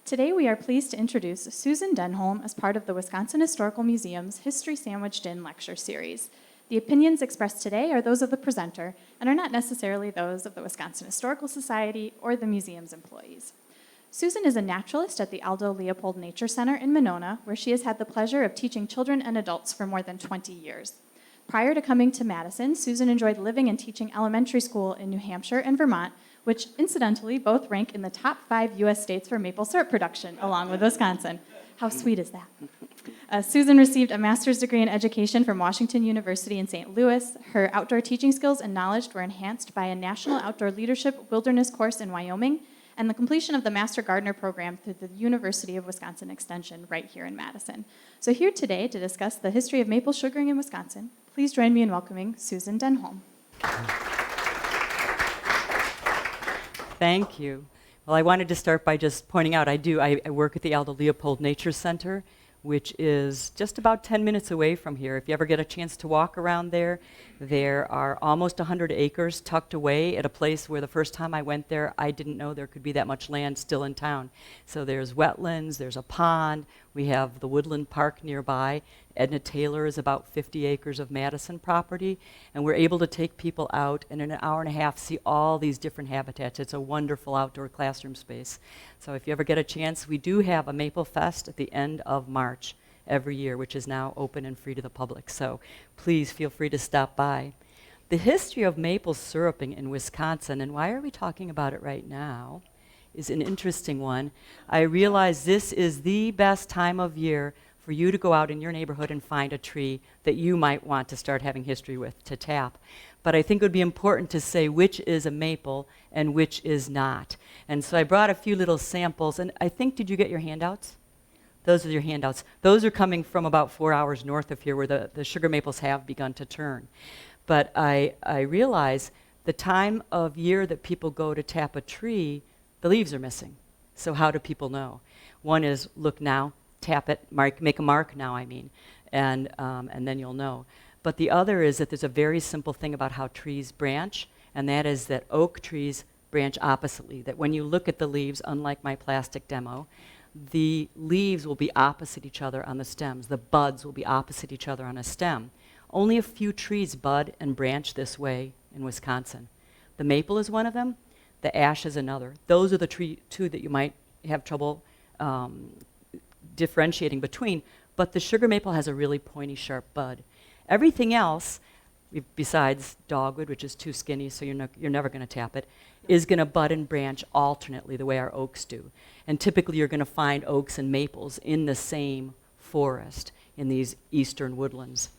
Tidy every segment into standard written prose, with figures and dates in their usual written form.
Today we are pleased to introduce Susan Denholm as part of the Wisconsin Historical Museum's History Sandwiched In lecture series. The opinions expressed today are those of the presenter and are not necessarily those of the Wisconsin Historical Society or the museum's employees. Susan is a naturalist at the Aldo Leopold Nature Center in Monona, where she has had the pleasure of teaching children and adults for more than 20 years. Prior to coming to Madison, Susan enjoyed living and teaching elementary school in New Hampshire and Vermont, which incidentally both rank in the top 5 U.S. states for maple syrup production, along with Wisconsin. How sweet is that? Susan received a master's degree in education from Washington University in St. Louis. Her outdoor teaching skills and knowledge were enhanced by a National Outdoor Leadership Wilderness course in Wyoming and the completion of the Master Gardener program through the University of Wisconsin Extension right here in Madison. So here today to discuss the history of maple sugaring in Wisconsin, please join me in welcoming Susan Denholm. Thank you. Well, I wanted to start by just pointing out I work at the Aldo Leopold Nature Center, which is just about 10 minutes away from here. If you ever get a chance to walk around there, there are almost 100 acres tucked away at a place where the first time I went there, I didn't know there could be that much land still in town. So there's wetlands, there's a pond, we have the Woodland Park nearby. Edna Taylor is about 50 acres of Madison property, and we're able to take people out and in an hour and a half see all these different habitats. It's a wonderful outdoor classroom space. So if you ever get a chance, we do have a Maple Fest at the end of March every year, which is now open and free to the public. So please feel free to stop by. The history of maple syruping in Wisconsin, and why are we talking about it right now, is an interesting one. I realize this is the best time of year for you to go out in your neighborhood and find a tree that you might want to start having history with to tap. But I think it would be important to say which is a maple and which is not. And so I brought a few little samples, and I think, did you get your handouts? Those are your handouts. Those are coming from about 4 hours north of here where the sugar maples have begun to turn. But I realize the time of year that people go to tap a tree, the leaves are missing. So how do people know? One is look now, tap it, make a mark now, and then you'll know. But the other is that there's a very simple thing about how trees branch, and that is that oak trees branch oppositely, that when you look at the leaves, unlike my plastic demo, the leaves will be opposite each other on the stems. The buds will be opposite each other on a stem. Only a few trees bud and branch this way in Wisconsin. The maple is one of them. The ash is another. Those are the two that you might have trouble differentiating between, but the sugar maple has a really pointy, sharp bud. Everything else, besides dogwood, which is too skinny, so you're never going to tap it, is going to bud and branch alternately the way our oaks do. And typically you're going to find oaks and maples in the same forest in these eastern woodlands.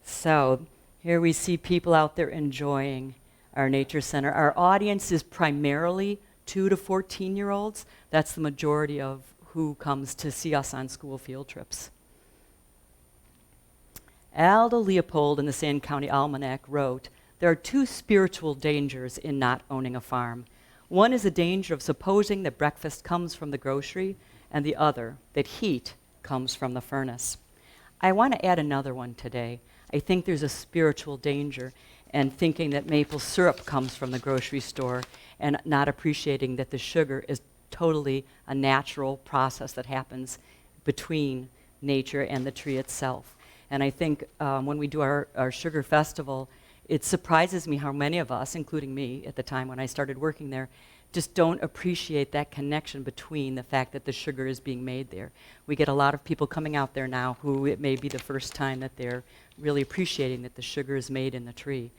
So here we see people out there enjoying our nature center. Our audience is primarily 2 to 14-year-olds. That's the majority of who comes to see us on school field trips. Aldo Leopold in the Sand County Almanac wrote, "There are 2 spiritual dangers in not owning a farm. One is the danger of supposing that breakfast comes from the grocery, and the other, that heat comes from the furnace." I want to add another one today. I think there's a spiritual danger in thinking that maple syrup comes from the grocery store and not appreciating that the sugar is totally a natural process that happens between nature and the tree itself. And I think when we do our sugar festival, it surprises me how many of us, including me at the time when I started working there, just don't appreciate that connection between the fact that the sugar is being made there. We get a lot of people coming out there now who it may be the first time that they're really appreciating that the sugar is made in the tree.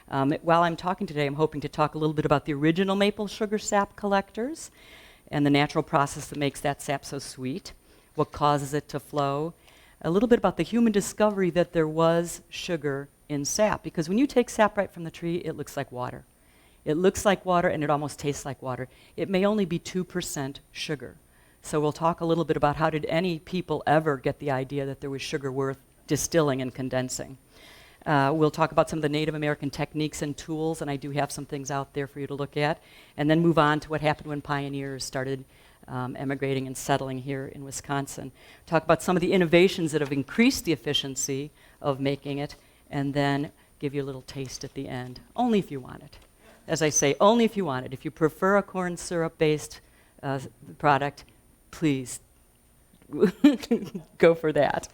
While I'm talking today, I'm hoping to talk a little bit about the original maple sugar sap collectors and the natural process that makes that sap so sweet, what causes it to flow, a little bit about the human discovery that there was sugar in sap, because when you take sap right from the tree, it looks like water. It looks like water and it almost tastes like water. It may only be 2% sugar. So we'll talk a little bit about how did any people ever get the idea that there was sugar worth distilling and condensing. We'll talk about some of the Native American techniques and tools, and I do have some things out there for you to look at, and then move on to what happened when pioneers started emigrating and settling here in Wisconsin. Talk about some of the innovations that have increased the efficiency of making it, and then give you a little taste at the end, only if you want it. As I say, only if you want it. If you prefer a corn syrup-based product, please go for that.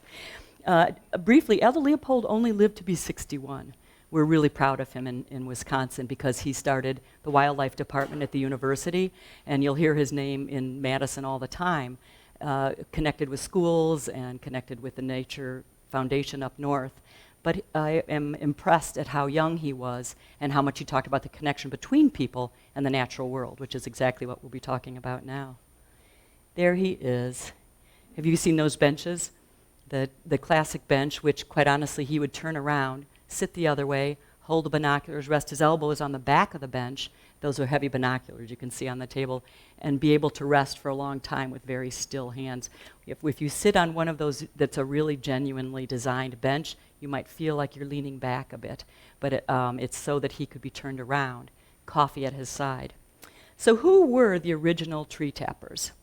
Briefly, Aldo Leopold only lived to be 61. We're really proud of him in Wisconsin because he started the wildlife department at the university, and you'll hear his name in Madison all the time, connected with schools and connected with the Nature Foundation up north. But I am impressed at how young he was and how much he talked about the connection between people and the natural world, which is exactly what we'll be talking about now. There he is. Have you seen those benches? The classic bench, which quite honestly he would turn around, sit the other way, hold the binoculars, rest his elbows on the back of the bench. Those are heavy binoculars you can see on the table, and be able to rest for a long time with very still hands. If you sit on one of those that's a really genuinely designed bench, you might feel like you're leaning back a bit, but it's so that he could be turned around, coffee at his side. So who were the original tree tappers?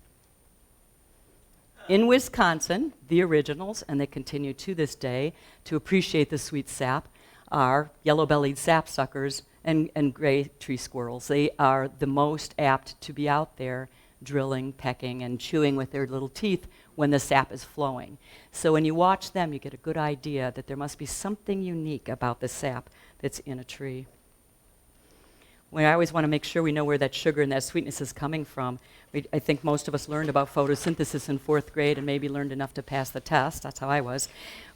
In Wisconsin, the originals, and they continue to this day to appreciate the sweet sap, are yellow-bellied sapsuckers and gray tree squirrels. They are the most apt to be out there drilling, pecking, and chewing with their little teeth when the sap is flowing. So when you watch them, you get a good idea that there must be something unique about the sap that's in a tree. I always want to make sure we know where that sugar and that sweetness is coming from. I think most of us learned about photosynthesis in 4th grade and maybe learned enough to pass the test. That's how I was.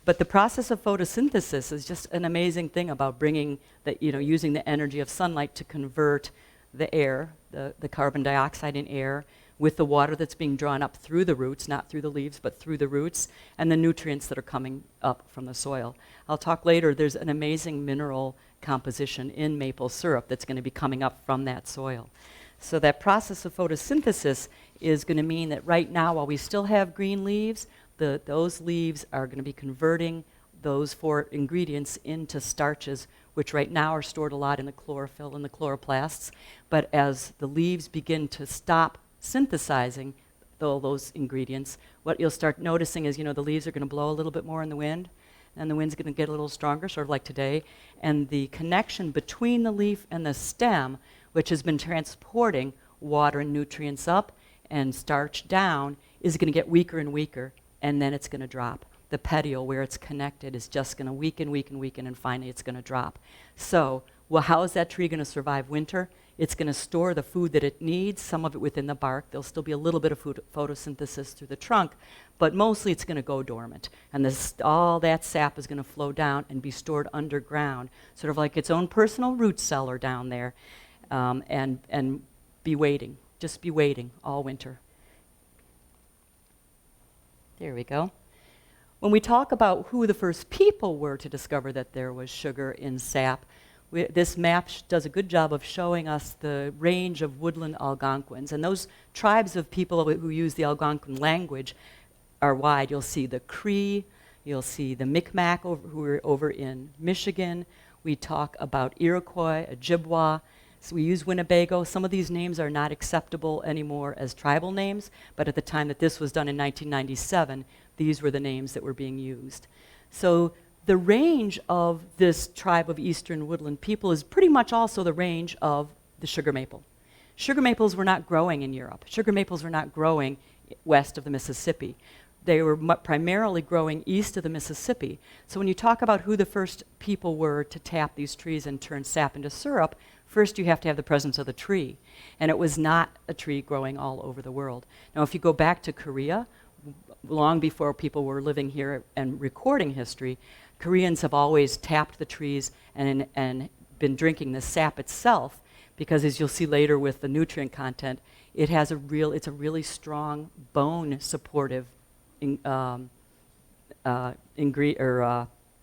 But the process of photosynthesis is just an amazing thing about bringing using the energy of sunlight to convert the air, the carbon dioxide in air, with the water that's being drawn up through the roots, not through the leaves, but through the roots, and the nutrients that are coming up from the soil. I'll talk later, there's an amazing mineral composition in maple syrup that's going to be coming up from that soil. So that process of photosynthesis is going to mean that right now, while we still have green leaves, those leaves are going to be converting those 4 ingredients into starches, which right now are stored a lot in the chlorophyll and the chloroplasts. But as the leaves begin to stop synthesizing all those ingredients, what you'll start noticing is, the leaves are going to blow a little bit more in the wind, and the wind's going to get a little stronger, sort of like today, and the connection between the leaf and the stem, which has been transporting water and nutrients up and starch down, is going to get weaker and weaker, and then it's going to drop. The petiole, where it's connected, is just going to weaken, and finally it's going to drop. So, how is that tree going to survive winter? It's going to store the food that it needs, some of it within the bark. There'll still be a little bit of photosynthesis through the trunk, but mostly it's going to go dormant. And all that sap is going to flow down and be stored underground, sort of like its own personal root cellar down there, and be waiting. Just be waiting all winter. There we go. When we talk about who the first people were to discover that there was sugar in sap, this map does a good job of showing us the range of woodland Algonquins. And those tribes of people who use the Algonquin language are wide. You'll see the Cree, you'll see the Micmac who are over in Michigan. We talk about Iroquois, Ojibwa. So we use Winnebago. Some of these names are not acceptable anymore as tribal names, but at the time that this was done in 1997, these were the names that were being used. So the range of this tribe of eastern woodland people is pretty much also the range of the sugar maple. Sugar maples were not growing in Europe. Sugar maples were not growing west of the Mississippi. They were primarily growing east of the Mississippi. So when you talk about who the first people were to tap these trees and turn sap into syrup, first you have to have the presence of the tree. And it was not a tree growing all over the world. Now if you go back to Korea, long before people were living here and recording history, Koreans have always tapped the trees and been drinking the sap itself, because as you'll see later with the nutrient content, it's a really strong bone supportive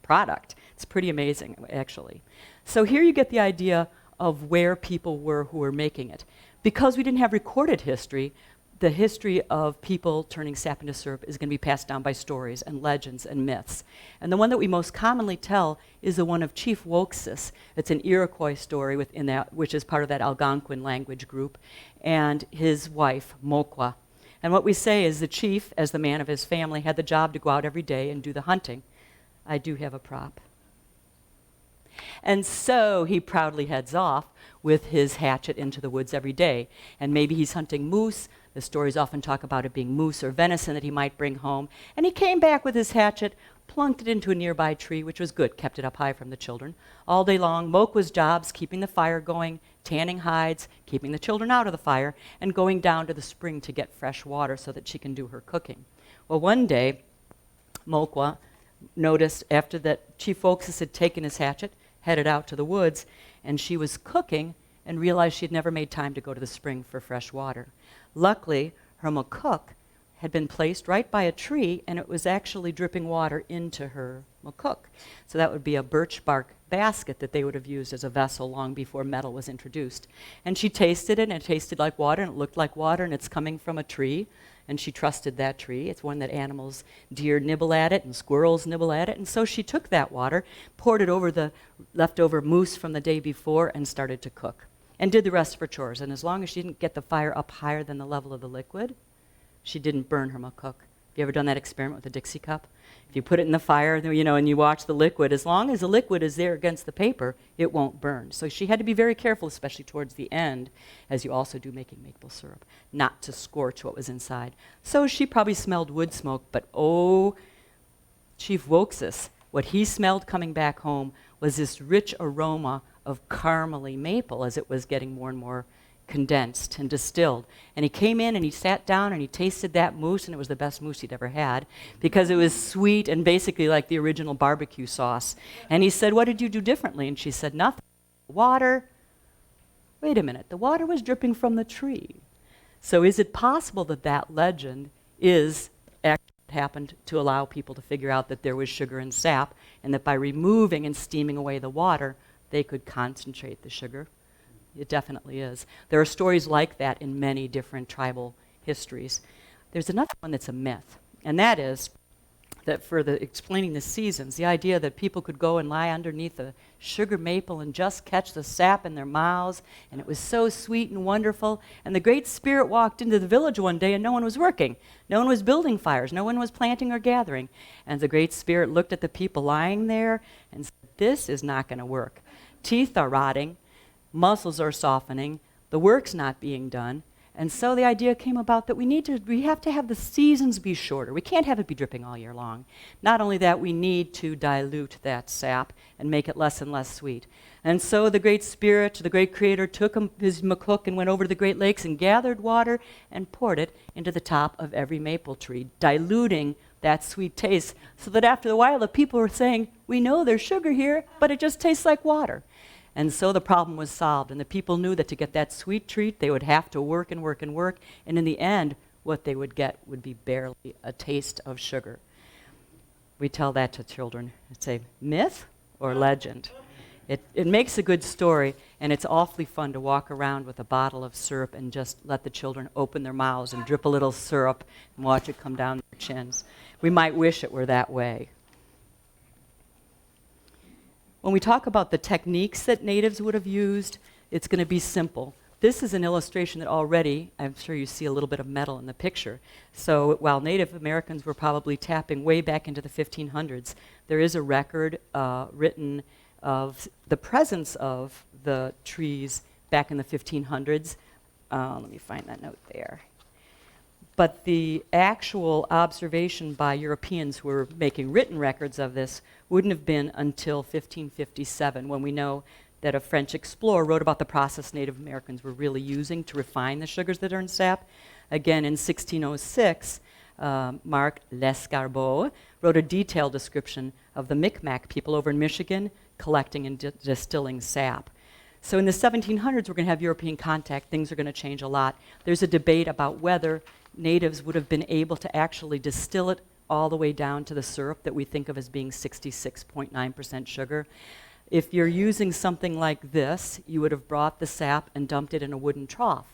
product. It's pretty amazing, actually. So here you get the idea of where people were who were making it. Because we didn't have recorded history, the history of people turning sap into syrup is going to be passed down by stories and legends and myths. And the one that we most commonly tell is the one of Chief Woksis. It's an Iroquois story within that, which is part of that Algonquin language group, and his wife, Mokwa. And what we say is the chief, as the man of his family, had the job to go out every day and do the hunting. I do have a prop. And so he proudly heads off with his hatchet into the woods every day. And maybe he's hunting moose. The stories often talk about it being moose or venison that he might bring home. And he came back with his hatchet, plunked it into a nearby tree, which was good, kept it up high from the children. All day long, Mokwa's jobs, keeping the fire going, tanning hides, keeping the children out of the fire, and going down to the spring to get fresh water so that she can do her cooking. Well, one day, Mokwa noticed after that Chief Oaksis had taken his hatchet, headed out to the woods, and she was cooking and realized she had never made time to go to the spring for fresh water. Luckily, her makuk had been placed right by a tree, and it was actually dripping water into her makuk. So that would be a birch bark basket that they would have used as a vessel long before metal was introduced. And she tasted it, and it tasted like water, and it looked like water, and it's coming from a tree, and she trusted that tree. It's one that animals, deer nibble at it, and squirrels nibble at it, and so she took that water, poured it over the leftover moose from the day before, and started to cook, and did the rest of her chores. And as long as she didn't get the fire up higher than the level of the liquid, she didn't burn her makuk. Have you ever done that experiment with a Dixie cup? If you put it in the fire, you know, and you watch the liquid, as long as the liquid is there against the paper, it won't burn. So she had to be very careful, especially towards the end, as you also do making maple syrup, not to scorch what was inside. So she probably smelled wood smoke, but oh, Chief Oaksis, what he smelled coming back home was this rich aroma of caramely maple as it was getting more and more condensed and distilled. And he came in and he sat down and he tasted that mousse, and it was the best mousse he'd ever had because it was sweet and basically like the original barbecue sauce. And he said, "What did you do differently?" And she said, "Nothing. Water." Wait a minute, the water was dripping from the tree. So is it possible that that legend is actually what happened to allow people to figure out that there was sugar and sap, and that by removing and steaming away the water, they could concentrate the sugar? It definitely is. There are stories like that in many different tribal histories. There's another one that's a myth, and that is that for the explaining the seasons, the idea that people could go and lie underneath a sugar maple and just catch the sap in their mouths, and it was so sweet and wonderful, and the Great Spirit walked into the village one day and no one was working. No one was building fires. No one was planting or gathering. And the Great Spirit looked at the people lying there and said, "This is not going to work. Teeth are rotting. Muscles are softening, the work's not being done." And so the idea came about that we have to have the seasons be shorter. We can't have it be dripping all year long. Not only that, we need to dilute that sap and make it less and less sweet. And so the Great Spirit, the Great Creator, took his makuk and went over to the Great Lakes and gathered water and poured it into the top of every maple tree, diluting that sweet taste, so that after a while the people were saying, "We know there's sugar here, but it just tastes like water." And so the problem was solved, and the people knew that to get that sweet treat, they would have to work and work and work, and in the end, what they would get would be barely a taste of sugar. We tell that to children. It's a myth or legend. It makes a good story, and it's awfully fun to walk around with a bottle of syrup and just let the children open their mouths and drip a little syrup and watch it come down their chins. We might wish it were that way. When we talk about the techniques that natives would have used, it's going to be simple. This is an illustration that already, I'm sure you see a little bit of metal in the picture. So while Native Americans were probably tapping way back into the 1500s, there is a record written of the presence of the trees back in the 1500s. Let me find that note there. But the actual observation by Europeans who were making written records of this wouldn't have been until 1557, when we know that a French explorer wrote about the process Native Americans were really using to refine the sugars that are in sap. Again, in 1606, Marc Lescarbot wrote a detailed description of the Micmac people over in Michigan collecting and distilling sap. So in the 1700s, we're going to have European contact. Things are going to change a lot. There's a debate about whether natives would have been able to actually distill it all the way down to the syrup that we think of as being 66.9% sugar. If you're using something like this, you would have brought the sap and dumped it in a wooden trough.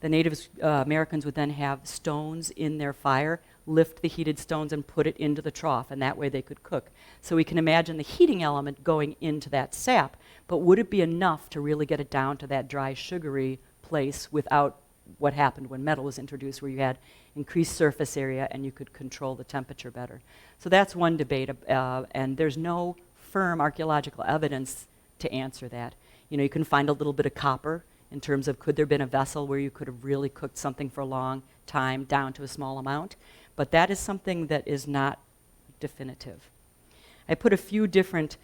The Native Americans would then have stones in their fire, lift the heated stones and put it into the trough, and that way they could cook. So we can imagine the heating element going into that sap, but would it be enough to really get it down to that dry, sugary place without what happened when metal was introduced, where you had increased surface area and you could control the temperature better? So that's one debate, and there's no firm archaeological evidence to answer that. You know, you can find a little bit of copper in terms of could there have been a vessel where you could have really cooked something for a long time down to a small amount, but that is something that is not definitive. I put a few different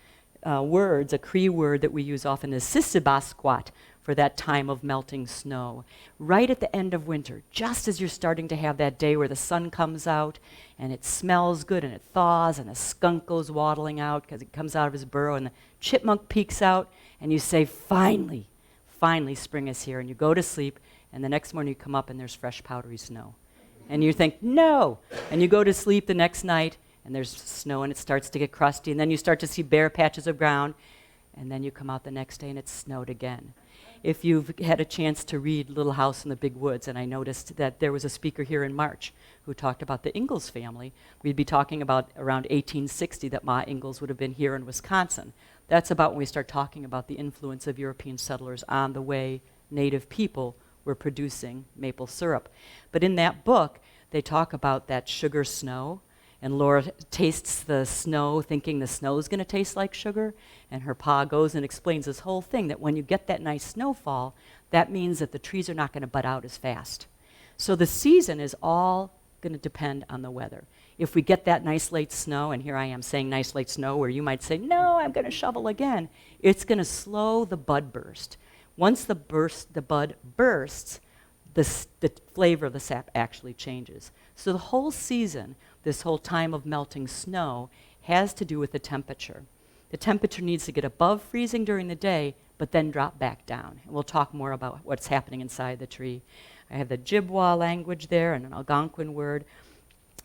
words. A Cree word that we use often is sissibasquat for that time of melting snow. Right at the end of winter, just as you're starting to have that day where the sun comes out and it smells good and it thaws and the skunk goes waddling out because it comes out of his burrow and the chipmunk peeks out and you say, finally, finally spring is here, and you go to sleep and the next morning you come up and there's fresh powdery snow. And you think, no! And you go to sleep the next night and there's snow and it starts to get crusty, and then you start to see bare patches of ground, and then you come out the next day and it's snowed again. If you've had a chance to read Little House in the Big Woods, and I noticed that there was a speaker here in March who talked about the Ingalls family, we'd be talking about around 1860 that Ma Ingalls would have been here in Wisconsin. That's about when we start talking about the influence of European settlers on the way Native people were producing maple syrup. But in that book, they talk about that sugar snow, and Laura tastes the snow thinking the snow is going to taste like sugar, and her pa goes and explains this whole thing that when you get that nice snowfall, that means that the trees are not going to bud out as fast. So the season is all going to depend on the weather. If we get that nice late snow, and here I am saying nice late snow where you might say, no, I'm going to shovel again, it's going to slow the bud burst. Once the bud bursts, the flavor of the sap actually changes. So the whole season, this whole time of melting snow, has to do with the temperature. The temperature needs to get above freezing during the day, but then drop back down. And we'll talk more about what's happening inside the tree. I have the Ojibwa language there and an Algonquin word.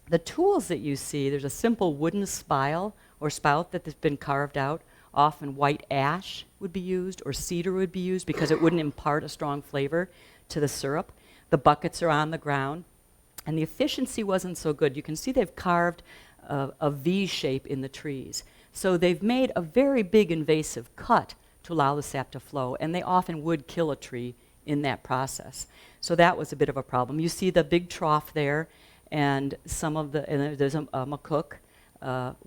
The tools that you see, there's a simple wooden spile or spout that has been carved out. Often white ash would be used or cedar would be used because it wouldn't impart a strong flavor to the syrup. The buckets are on the ground, and the efficiency wasn't so good. You can see they've carved a V shape in the trees. So they've made a very big invasive cut to allow the sap to flow, and they often would kill a tree in that process. So that was a bit of a problem. You see the big trough there, and there's a macook,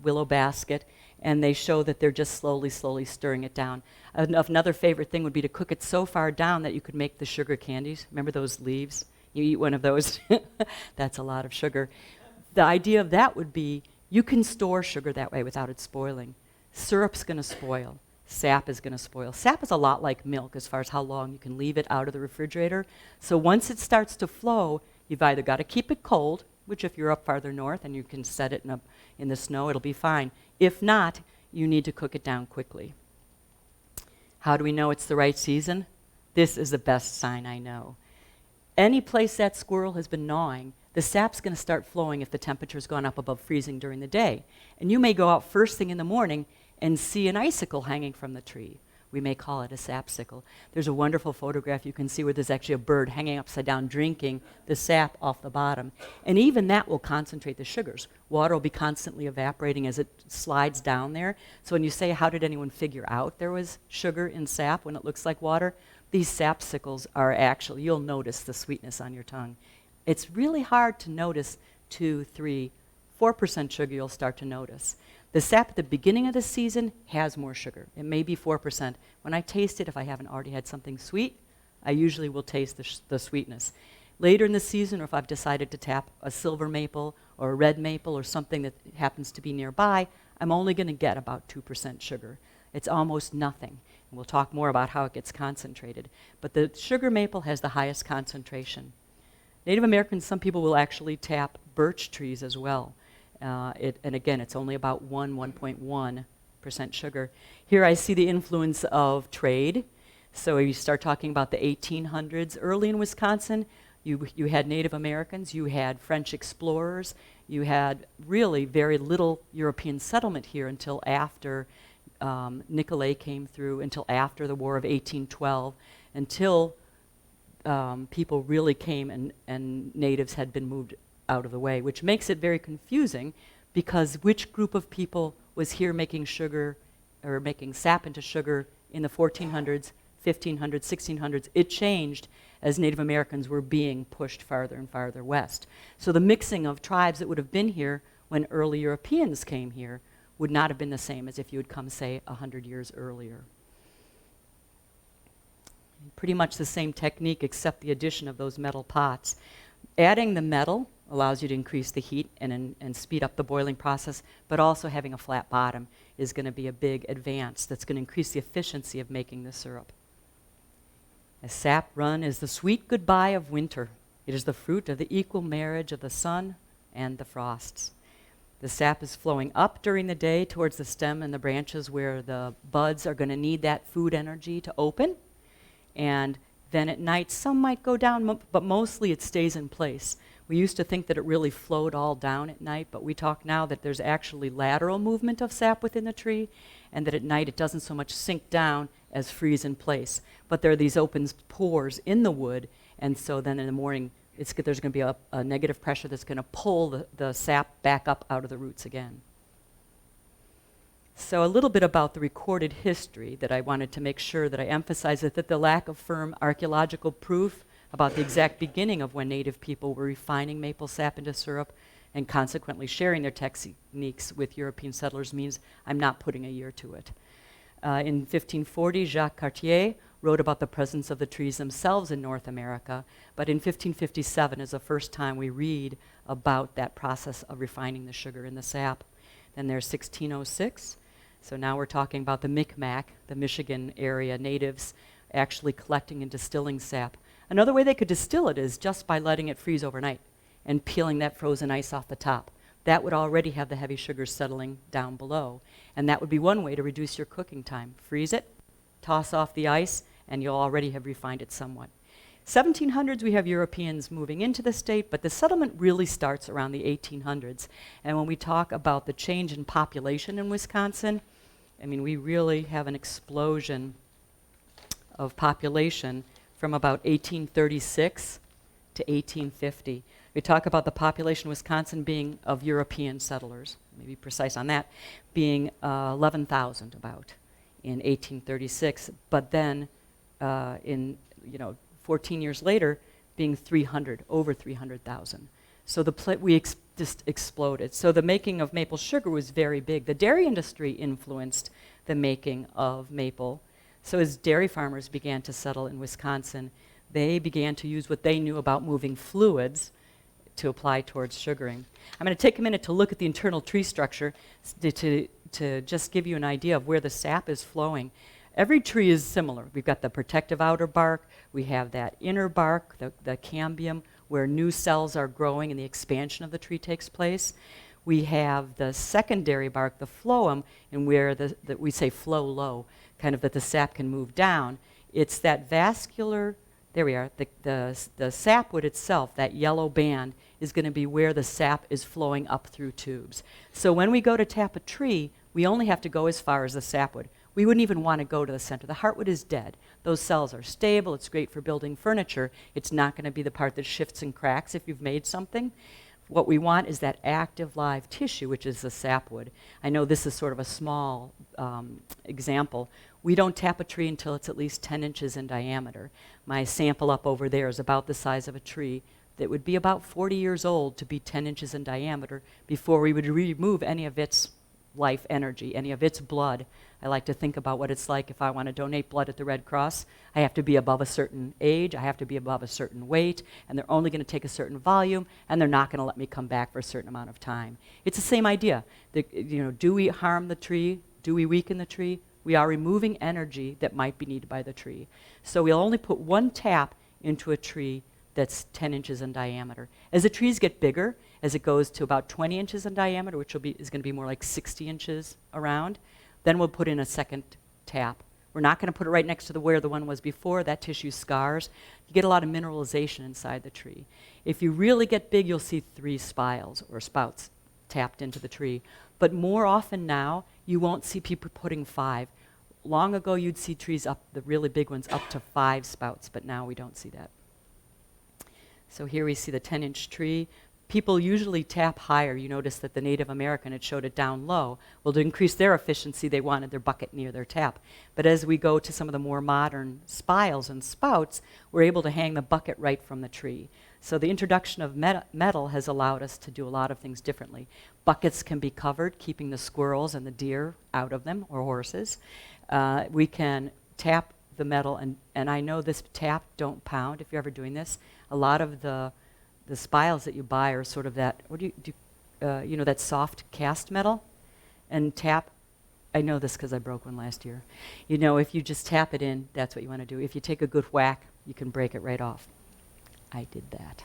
willow basket, and they show that they're just slowly stirring it down. Another favorite thing would be to cook it so far down that you could make the sugar candies. Remember those leaves? You eat one of those, that's a lot of sugar. The idea of that would be you can store sugar that way without it spoiling. Syrup's going to spoil. Sap is going to spoil. Sap is a lot like milk as far as how long you can leave it out of the refrigerator. So once it starts to flow, you've either got to keep it cold, which if you're up farther north and you can set it in the snow, it'll be fine. If not, you need to cook it down quickly. How do we know it's the right season? This is the best sign I know. Any place that squirrel has been gnawing, the sap's going to start flowing if the temperature's gone up above freezing during the day. And you may go out first thing in the morning and see an icicle hanging from the tree. We may call it a sapsicle. There's a wonderful photograph you can see where there's actually a bird hanging upside down drinking the sap off the bottom. And even that will concentrate the sugars. Water will be constantly evaporating as it slides down there. So when you say, how did anyone figure out there was sugar in sap when it looks like water? These sapsicles are actually, you'll notice the sweetness on your tongue. It's really hard to notice 2, 3, 4% sugar you'll start to notice. The sap at the beginning of the season has more sugar. It may be 4%. When I taste it, if I haven't already had something sweet, I usually will taste the sweetness. Later in the season, or if I've decided to tap a silver maple or a red maple or something that happens to be nearby, I'm only going to get about 2% sugar. It's almost nothing. And we'll talk more about how it gets concentrated. But the sugar maple has the highest concentration. Native Americans, some people will actually tap birch trees as well. And again, it's only about 1.1% sugar. Here I see the influence of trade. So you start talking about the 1800s. Early in Wisconsin, you had Native Americans, you had French explorers, you had really very little European settlement here until after Nicolet came through, until after the War of 1812, until people really came and natives had been moved out of the way, which makes it very confusing because which group of people was here making sugar or making sap into sugar in the 1400s, 1500s, 1600s? It changed as Native Americans were being pushed farther and farther west. So the mixing of tribes that would have been here when early Europeans came here would not have been the same as if you had come, say, 100 years earlier. Pretty much the same technique except the addition of those metal pots. Adding the metal allows you to increase the heat and speed up the boiling process, but also having a flat bottom is going to be a big advance that's going to increase the efficiency of making the syrup. A sap run is the sweet goodbye of winter. It is the fruit of the equal marriage of the sun and the frosts. The sap is flowing up during the day towards the stem and the branches where the buds are going to need that food energy to open. And then at night, some might go down, but mostly it stays in place. We used to think that it really flowed all down at night, but we talk now that there's actually lateral movement of sap within the tree, and that at night it doesn't so much sink down as freeze in place. But there are these open pores in the wood, and so then in the morning, there's going to be a negative pressure that's going to pull the sap back up out of the roots again. So a little bit about the recorded history that I wanted to make sure that I emphasize, that the lack of firm archaeological proof about the exact beginning of when native people were refining maple sap into syrup and consequently sharing their techniques with European settlers means I'm not putting a year to it. In 1540, Jacques Cartier wrote about the presence of the trees themselves in North America, but in 1557 is the first time we read about that process of refining the sugar in the sap. Then there's 1606. So now we're talking about the Micmac, the Michigan area natives, actually collecting and distilling sap. Another way they could distill it is just by letting it freeze overnight and peeling that frozen ice off the top. That would already have the heavy sugars settling down below. And that would be one way to reduce your cooking time. Freeze it, toss off the ice, and you'll already have refined it somewhat. 1700s, we have Europeans moving into the state, but the settlement really starts around the 1800s. And when we talk about the change in population in Wisconsin, I mean, we really have an explosion of population from about 1836 to 1850. We talk about the population of Wisconsin being of European settlers, maybe precise on that, being 11,000 about in 1836, but then in 14 years later, being 300, over 300,000. So just exploded. So the making of maple sugar was very big. The dairy industry influenced the making of maple. So as dairy farmers began to settle in Wisconsin, they began to use what they knew about moving fluids to apply towards sugaring. I'm going to take a minute to look at the internal tree structure to just give you an idea of where the sap is flowing. Every tree is similar. We've got the protective outer bark, we have that inner bark, the cambium, where new cells are growing and the expansion of the tree takes place. We have the secondary bark, the phloem, and where we say flow low, kind of that the sap can move down. It's that vascular, there we are, the sapwood itself, that yellow band, is going to be where the sap is flowing up through tubes. So when we go to tap a tree, we only have to go as far as the sapwood. We wouldn't even want to go to the center. The heartwood is dead. Those cells are stable. It's great for building furniture. It's not going to be the part that shifts and cracks if you've made something. What we want is that active live tissue, which is the sapwood. I know this is sort of a small example. We don't tap a tree until it's at least 10 inches in diameter. My sample up over there is about the size of a tree that would be about 40 years old to be 10 inches in diameter before we would remove any of its life energy, any of its blood. I like to think about what it's like if I want to donate blood at the Red Cross. I have to be above a certain age, I have to be above a certain weight, and they're only going to take a certain volume, and they're not going to let me come back for a certain amount of time. It's the same idea. Do we harm the tree? Do we weaken the tree? We are removing energy that might be needed by the tree. So we'll only put one tap into a tree that's 10 inches in diameter. As the trees get bigger, as it goes to about 20 inches in diameter, which is going to be more like 60 inches around, then we'll put in a second tap. We're not going to put it right next to where the one was before. That tissue scars. You get a lot of mineralization inside the tree. If you really get big, you'll see 3 spiles or spouts tapped into the tree. But more often now, you won't see people putting 5. Long ago, you'd see trees up, the really big ones, up to 5 spouts, but now we don't see that. So here we see the 10-inch tree. People usually tap higher. You notice that the Native American had showed it down low. Well, to increase their efficiency, they wanted their bucket near their tap. But as we go to some of the more modern spiles and spouts, we're able to hang the bucket right from the tree. So the introduction of metal has allowed us to do a lot of things differently. Buckets can be covered, keeping the squirrels and the deer out of them, or horses. We can tap the metal, and I know this tap don't pound if you're ever doing this. A lot of the spiles that you buy are sort of that, what do you do, you know, that soft cast metal, and tap. I know this because I broke one last year. You know, if you just tap it in, that's what you want to do. If you take a good whack, you can break it right off. I did that.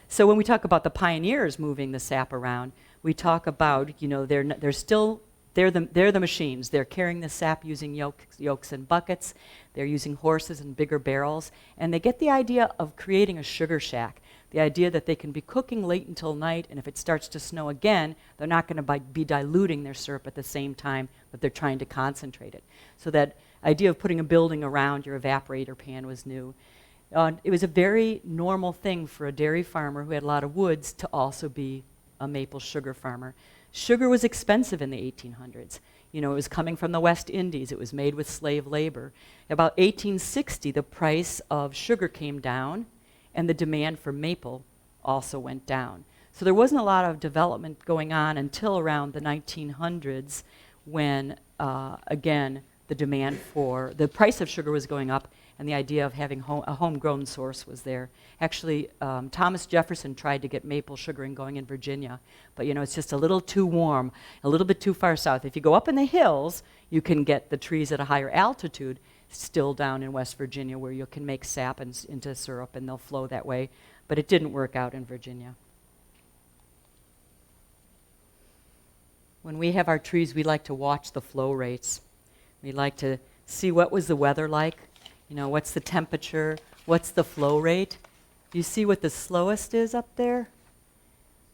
So when we talk about the pioneers moving the sap around, we talk about, you know, they're the machines. They're carrying the sap using yokes and buckets. They're using horses and bigger barrels. And they get the idea of creating a sugar shack, the idea that they can be cooking late until night, and if it starts to snow again, they're not going to be diluting their syrup at the same time that they're trying to concentrate it. So that idea of putting a building around your evaporator pan was new. It was a very normal thing for a dairy farmer who had a lot of woods to also be a maple sugar farmer. Sugar was expensive in the 1800s. You know, it was coming from the West Indies. It was made with slave labor. About 1860, the price of sugar came down, and the demand for maple also went down. So there wasn't a lot of development going on until around the 1900s when, again, the price of sugar was going up, and the idea of having a homegrown source was there. Actually, Thomas Jefferson tried to get maple sugaring going in Virginia, but you know, it's just a little too warm, a little bit too far south. If you go up in the hills, you can get the trees at a higher altitude, still down in West Virginia, where you can make sap into syrup and they'll flow that way, but it didn't work out in Virginia. When we have our trees, we like to watch the flow rates. We like to see what was the weather like. You know, what's the temperature? What's the flow rate? Do you see what the slowest is up there?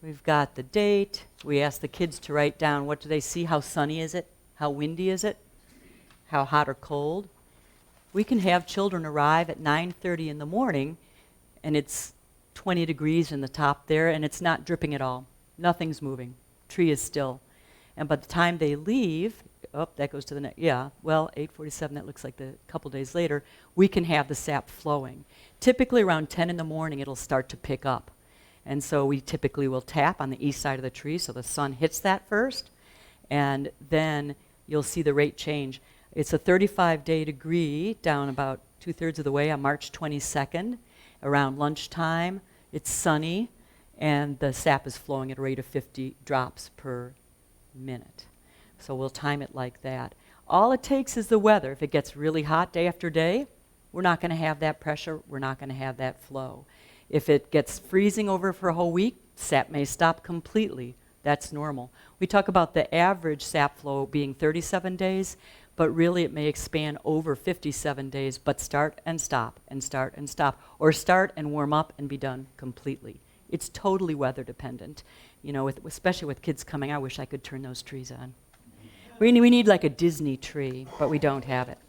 We've got the date. We ask the kids to write down, what do they see? How sunny is it? How windy is it? How hot or cold? We can have children arrive at 9:30 in the morning, and it's 20 degrees in the top there, and it's not dripping at all. Nothing's moving. Tree is still. And by the time they leave, that goes to the next, 8:47, that looks like a couple days later, we can have the sap flowing. Typically around 10 in the morning, it'll start to pick up. And so we typically will tap on the east side of the tree so the sun hits that first, and then you'll see the rate change. It's a 35-day degree down about 2/3 of the way on March 22nd. Around lunchtime, it's sunny, and the sap is flowing at a rate of 50 drops per minute. So we'll time it like that. All it takes is the weather. If it gets really hot day after day, we're not going to have that pressure. We're not going to have that flow. If it gets freezing over for a whole week, sap may stop completely. That's normal. We talk about the average sap flow being 37 days, but really it may expand over 57 days, but start and stop, and start and stop, or start and warm up and be done completely. It's totally weather dependent. You know, especially with kids coming, I wish I could turn those trees on. We need like a Disney tree, but we don't have it.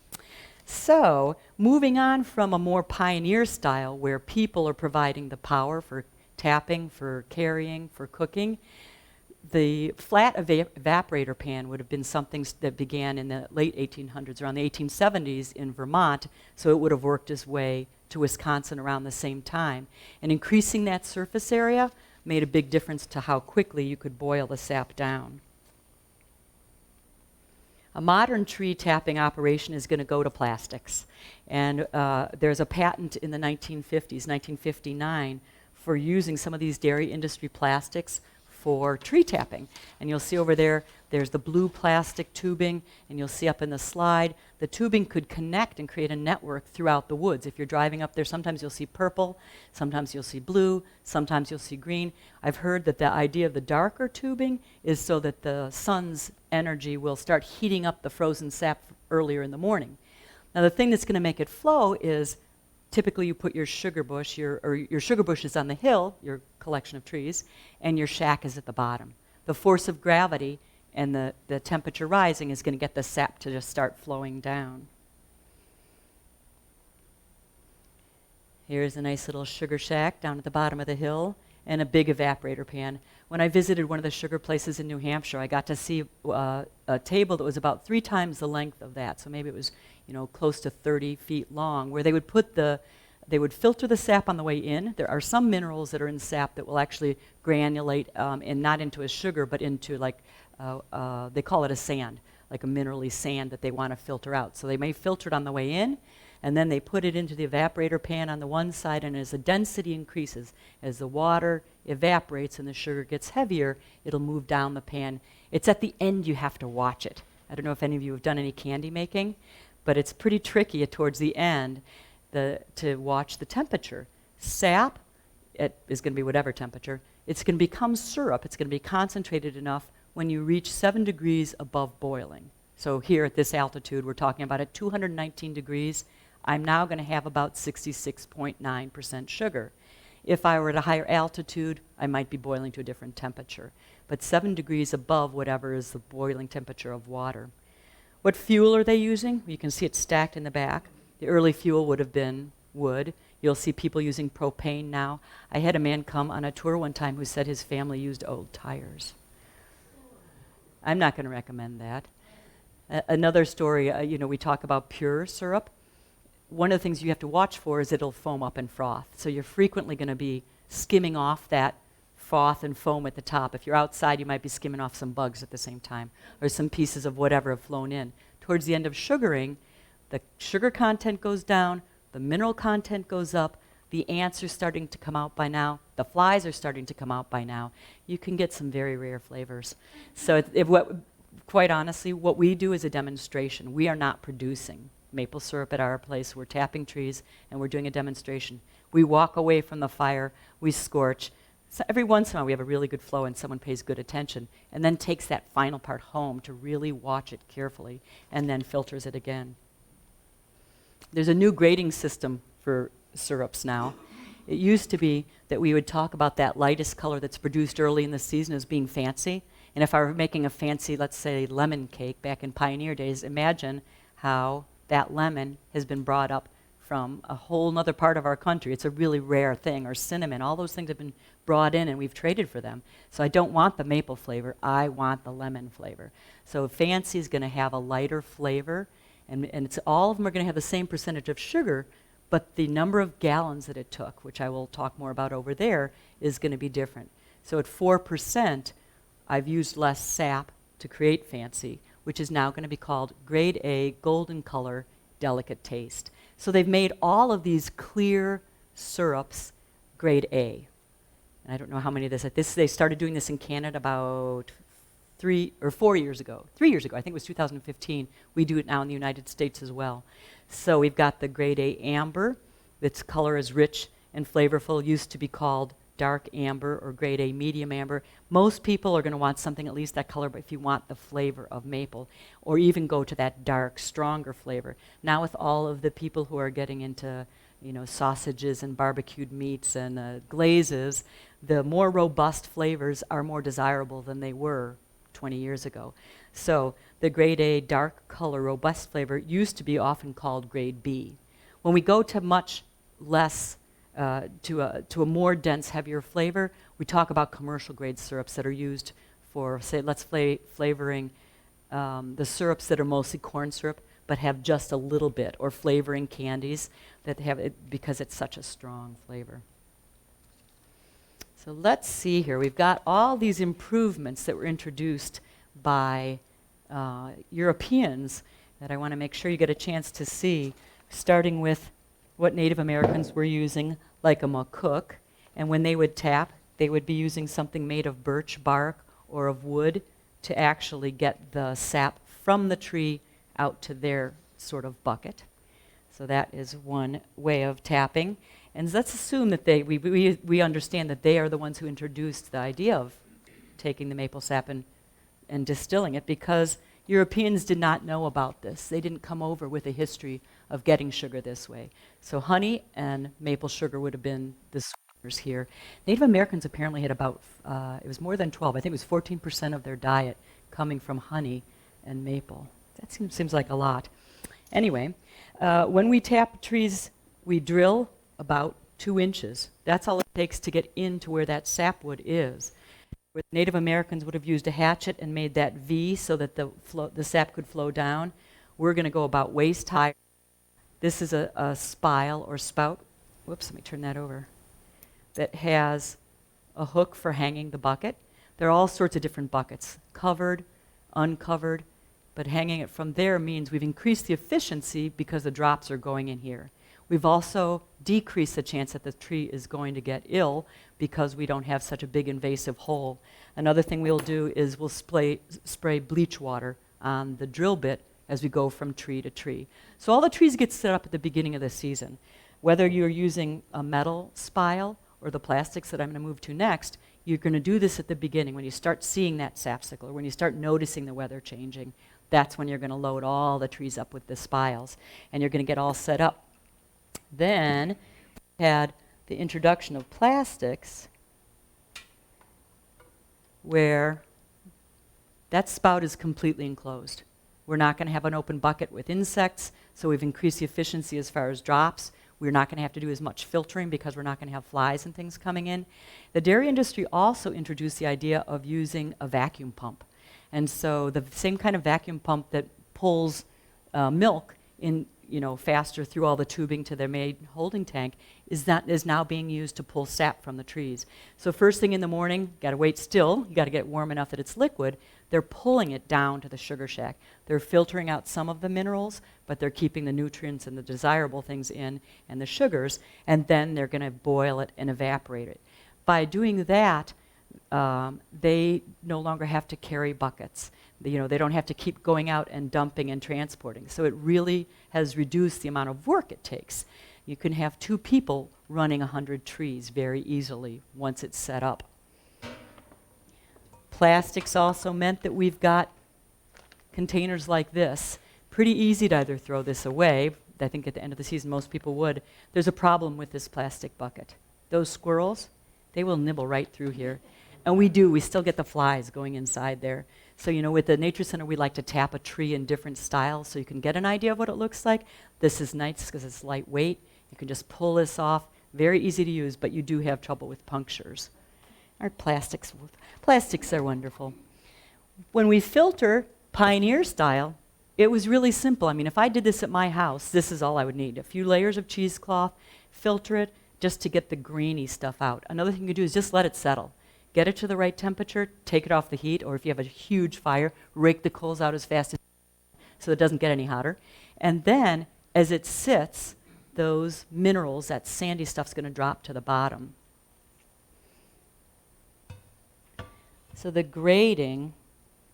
So, moving on from a more pioneer style where people are providing the power for tapping, for carrying, for cooking, the flat evaporator pan would have been something that began in the late 1800s, around the 1870s in Vermont, so it would have worked its way to Wisconsin around the same time. And increasing that surface area made a big difference to how quickly you could boil the sap down. A modern tree tapping operation is going to go to plastics. And there's a patent in the 1950s, 1959, for using some of these dairy industry plastics for tree tapping. And you'll see over there, there's the blue plastic tubing, and you'll see up in the slide, the tubing could connect and create a network throughout the woods. If you're driving up there, sometimes you'll see purple, sometimes you'll see blue, sometimes you'll see green. I've heard that the idea of the darker tubing is so that the sun's energy will start heating up the frozen sap earlier in the morning. Now the thing that's going to make it flow is typically you put your sugar bush, your sugar bush is on the hill, your collection of trees, and your shack is at the bottom. The force of gravity and the temperature rising is going to get the sap to just start flowing down. Here's a nice little sugar shack down at the bottom of the hill and a big evaporator pan. When I visited one of the sugar places in New Hampshire, I got to see a table that was about 3 times the length of that. So maybe it was, close to 30 feet long, where they would filter the sap on the way in. There are some minerals that are in sap that will actually granulate and not into a sugar, but into they call it a sand, like a minerally sand that they want to filter out. So they may filter it on the way in, and then they put it into the evaporator pan on the one side, and as the density increases, as the water evaporates and the sugar gets heavier, it'll move down the pan. It's at the end you have to watch it. I don't know if any of you have done any candy making, but it's pretty tricky towards the end to watch the temperature. Sap, it is going to be whatever temperature, it's going to become syrup. It's going to be concentrated enough when you reach 7 degrees above boiling. So here at this altitude, we're talking about at 219 degrees, I'm now going to have about 66.9% sugar. If I were at a higher altitude, I might be boiling to a different temperature. But 7 degrees above whatever is the boiling temperature of water. What fuel are they using? You can see it stacked in the back. The early fuel would have been wood. You'll see people using propane now. I had a man come on a tour one time who said his family used old tires. I'm not going to recommend that. Another story, we talk about pure syrup. One of the things you have to watch for is it'll foam up and froth. So you're frequently going to be skimming off that froth and foam at the top. If you're outside, you might be skimming off some bugs at the same time, or some pieces of whatever have flown in. Towards the end of sugaring, the sugar content goes down, the mineral content goes up, the ants are starting to come out by now, the flies are starting to come out by now. You can get some very rare flavors. So quite honestly, what we do is a demonstration. We are not producing maple syrup at our place. We're tapping trees, and we're doing a demonstration. We walk away from the fire, we scorch. So every once in a while, we have a really good flow, and someone pays good attention, and then takes that final part home to really watch it carefully, and then filters it again. There's a new grading system for syrups now. It used to be that we would talk about that lightest color that's produced early in the season as being fancy. And if I were making a fancy, let's say, lemon cake back in pioneer days, imagine how that lemon has been brought up from a whole other part of our country. It's a really rare thing. Or cinnamon, all those things have been brought in and we've traded for them. So I don't want the maple flavor, I want the lemon flavor. So fancy is going to have a lighter flavor, and all of them are going to have the same percentage of sugar, but the number of gallons that it took, which I will talk more about over there, is going to be different. So at 4%, I've used less sap to create fancy, which is now going to be called grade A, golden color, delicate taste. So they've made all of these clear syrups grade A. And I don't know how many of this, they started doing this in Canada about 3 or 4 years ago. 3 years ago, I think it was 2015. We do it now in the United States as well. So we've got the grade A amber. Its color is rich and flavorful. Used to be called dark amber or grade A medium amber. Most people are going to want something at least that color, but if you want the flavor of maple, or even go to that dark, stronger flavor. Now with all of the people who are getting into sausages and barbecued meats and glazes, the more robust flavors are more desirable than they were 20 years ago. So the grade A dark color robust flavor used to be often called grade B. When we go to much less to a more dense, heavier flavor, we talk about commercial grade syrups that are used for, say, flavoring the syrups that are mostly corn syrup, but have just a little bit, or flavoring candies that have it because it's such a strong flavor. So let's see here. We've got all these improvements that were introduced by Europeans that I want to make sure you get a chance to see, starting with what Native Americans were using, like a McCook. And when they would tap, they would be using something made of birch bark or of wood to actually get the sap from the tree out to their sort of bucket. So that is one way of tapping. And let's assume that we understand that they are the ones who introduced the idea of taking the maple sap and distilling it, because Europeans did not know about this. They didn't come over with a history of getting sugar this way. So honey and maple sugar would have been the sweeteners here. Native Americans apparently had about, it was more than 12, I think it was 14% of their diet coming from honey and maple. That seems like a lot. Anyway, when we tap trees, we drill about 2 inches. That's all it takes to get into where that sapwood is. Where Native Americans would have used a hatchet and made that V so that the sap could flow down, we're going to go about waist high. This is a spile or spout. Whoops, let me turn that over. That has a hook for hanging the bucket. There are all sorts of different buckets, covered, uncovered, But hanging it from there means we've increased the efficiency because the drops are going in here. We've also decreased the chance that the tree is going to get ill because we don't have such a big invasive hole. Another thing we'll do is we'll spray bleach water on the drill bit as we go from tree to tree. So all the trees get set up at the beginning of the season. Whether you're using a metal spile or the plastics that I'm going to move to next, you're going to do this at the beginning when you start seeing that sapsicle, or when you start noticing the weather changing. That's when you're going to load all the trees up with the spiles, and you're going to get all set up. Then we had the introduction of plastics, where that spout is completely enclosed. We're not going to have an open bucket with insects, so we've increased the efficiency as far as drops. We're not going to have to do as much filtering because we're not going to have flies and things coming in. The dairy industry also introduced the idea of using a vacuum pump. And so the same kind of vacuum pump that pulls milk in, faster through all the tubing to their main holding tank is now being used to pull sap from the trees. So first thing in the morning, got to wait still, you got to get warm enough that it's liquid. They're pulling it down to the sugar shack. They're filtering out some of the minerals, but they're keeping the nutrients and the desirable things in and the sugars, and then they're going to boil it and evaporate it. By doing that, they no longer have to carry buckets. They don't have to keep going out and dumping and transporting. So it really has reduced the amount of work it takes. You can have 2 people running 100 trees very easily once it's set up. Plastics also meant that we've got containers like this. Pretty easy to either throw this away. I think at the end of the season most people would. There's a problem with this plastic bucket. Those squirrels, they will nibble right through here. And we still get the flies going inside there. So, with the Nature Center, we like to tap a tree in different styles so you can get an idea of what it looks like. This is nice because it's lightweight. You can just pull this off. Very easy to use, but you do have trouble with punctures. Our plastics are wonderful. When we filter Pioneer style, it was really simple. I mean, if I did this at my house, this is all I would need. A few layers of cheesecloth, filter it just to get the grainy stuff out. Another thing you do is just let it settle. Get it to the right temperature, take it off the heat, or if you have a huge fire, rake the coals out as fast as so it doesn't get any hotter. And then, as it sits, those minerals, that sandy stuff's going to drop to the bottom. So the grading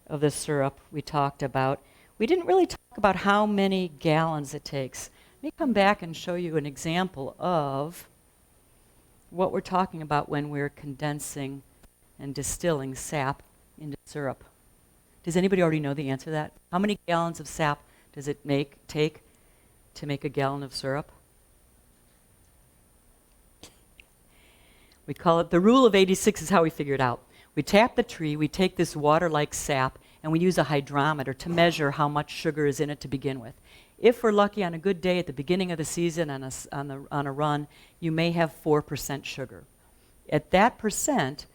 of the syrup we talked about. We didn't really talk about how many gallons it takes. Let me come back and show you an example of what we're talking about when we're condensing and distilling sap into syrup. Does anybody already know the answer to that? How many gallons of sap does it take to make a gallon of syrup? We call it the rule of 86 is how we figure it out. We tap the tree, we take this water-like sap, and we use a hydrometer to measure how much sugar is in it to begin with. If we're lucky on a good day at the beginning of the season on a run, you may have 4% sugar. At that percent,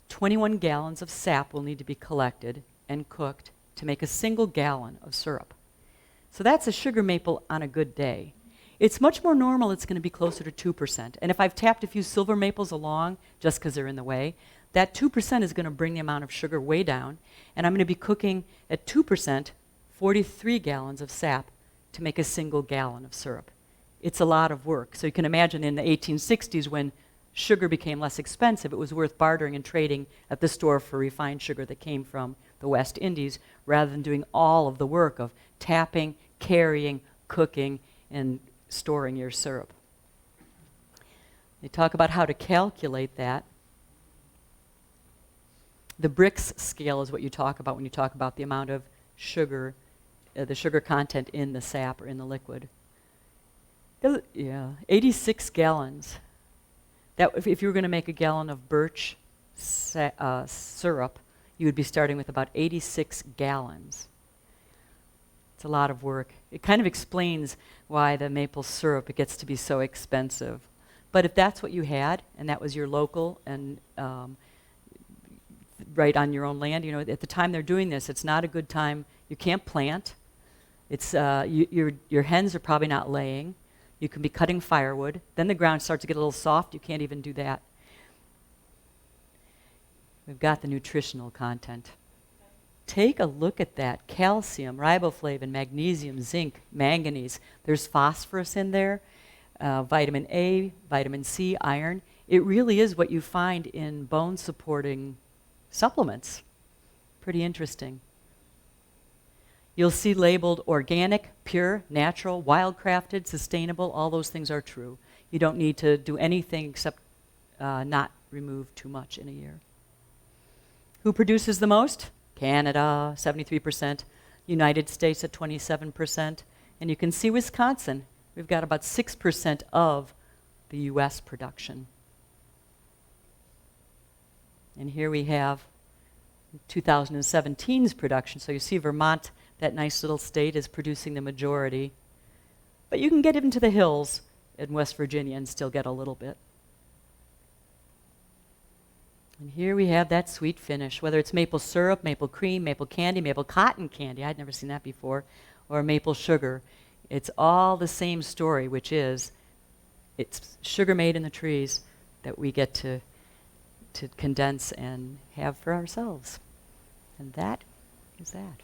21 gallons of sap will need to be collected and cooked to make a single gallon of syrup. So that's a sugar maple on a good day. It's much more normal it's going to be closer to 2%. And if I've tapped a few silver maples along, just because they're in the way, that 2% is going to bring the amount of sugar way down. And I'm going to be cooking at 2%, 43 gallons of sap to make a single gallon of syrup. It's a lot of work. So you can imagine in the 1860s when sugar became less expensive, it was worth bartering and trading at the store for refined sugar that came from the West Indies rather than doing all of the work of tapping, carrying, cooking, and storing your syrup. They talk about how to calculate that. The Brix scale is what you talk about when you talk about the amount of sugar, the sugar content in the sap or in the liquid. 86 gallons. That if you were going to make a gallon of birch syrup, you would be starting with about 86 gallons. It's a lot of work. It kind of explains why the maple syrup it gets to be so expensive. But if that's what you had, and that was your local and right on your own land, at the time they're doing this, it's not a good time. You can't plant. It's your hens are probably not laying. You can be cutting firewood. Then the ground starts to get a little soft. You can't even do that. We've got the nutritional content. take a look at that. Calcium, riboflavin, magnesium, zinc, manganese. There's phosphorus in there, vitamin A, vitamin C, iron. It really is what you find in bone-supporting supplements. Pretty interesting. You'll see labeled organic, pure, natural, wildcrafted, sustainable. All those things are true. You don't need to do anything except not remove too much in a year. Who produces the most? Canada, 73%. United States at 27%. And you can see Wisconsin. We've got about 6% of the US production. And here we have 2017's production. So you see Vermont, that nice little state, is producing the majority. But you can get into the hills in West Virginia and still get a little bit. And here we have that sweet finish, whether it's maple syrup, maple cream, maple candy, maple cotton candy, I'd never seen that before, or maple sugar. It's all the same story, which is it's sugar made in the trees that we get to condense and have for ourselves. And that is that.